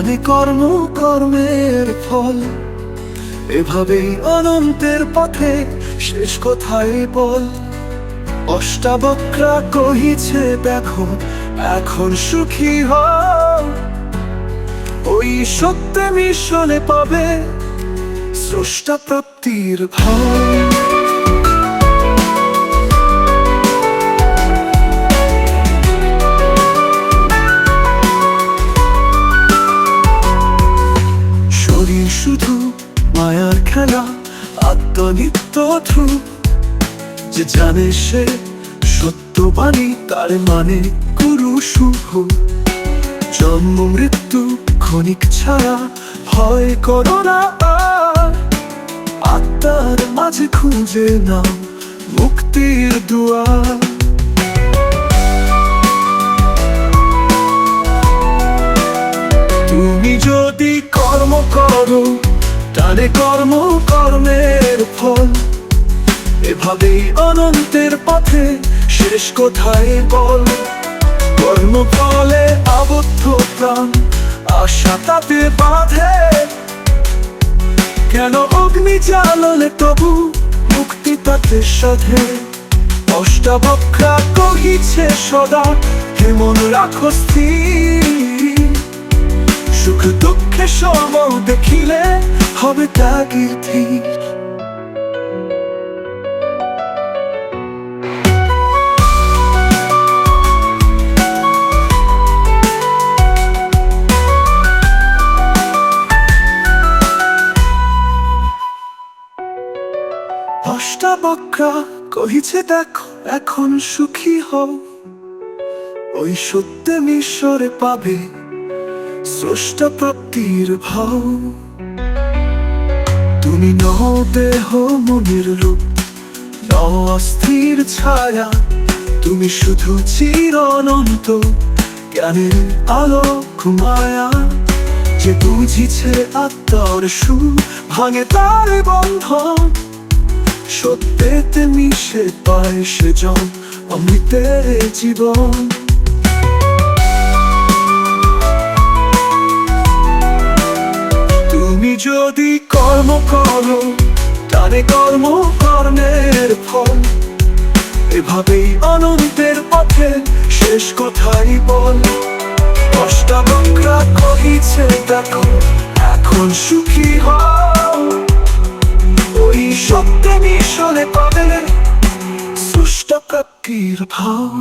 টানে কর্ম কর্মের ফল, এভাবেই অনন্তের পথে শেষ কোথায় বল। অষ্টাবক্রা কহিছে দেখো এখন সুখী হও, ওই সত্যে মিশনে পাবে স্রষ্টা প্রাপ্তির ভাব। শরীর শুধু মায়ার খেলা, আত্মনিত্য ধ্রুব, যে জানে সে সত্যবাণী তার মানে গুরু শুভ। জন্ম মৃত্যু ক্ষণিক ছাড়া ভয় করো না আর, আত্মার মাঝে খুঁজে নাও মুক্তির দুয়ার। তুমি যদি কর্ম করো টানে কর্ম কর্মের ফল, এভাবেই অনন্তের পথে শেষ কোথায় বল। কর্ম ফলে আবদ্ধ প্রাণ আশা তাতে বাঁধে, কেন অগ্নি জ্বাললে তবু মুক্তি তাতে সাধে। অষ্টাবক্রা কহিছে সদা হে মন রাখো স্থির, সুখ দুঃখে সম দেখিলে হবে ত্যাগের ধীর। অষ্টাবক্রা কহিছে দেখো এখন সুখী হও, ওই সত্যে মিশরে পাবে স্রষ্টা প্রাপ্তির ভাব। তুমি নও দেহ মনের রূপ, নও অস্থির ছায়া, তুমি শুধু চির অনন্ত জ্ঞানের আলো মায়া। যে বুঝিছে আত্মার সুর ভাঙে তার বন্ধন, সত্যেতে মিশে পায় সে জন অমৃতের জীবন। তুমি যদি কর্ম করো টানে কর্ম কর্মের ফল, এভাবেই অনন্তের পথে শেষ কোথায় বল। অষ্টাবক্রা কহিছে দেখো এখন সুখী হও, ওই সত্যে মিশনে পাবে স্রষ্টা প্রাপ্তির ভাব।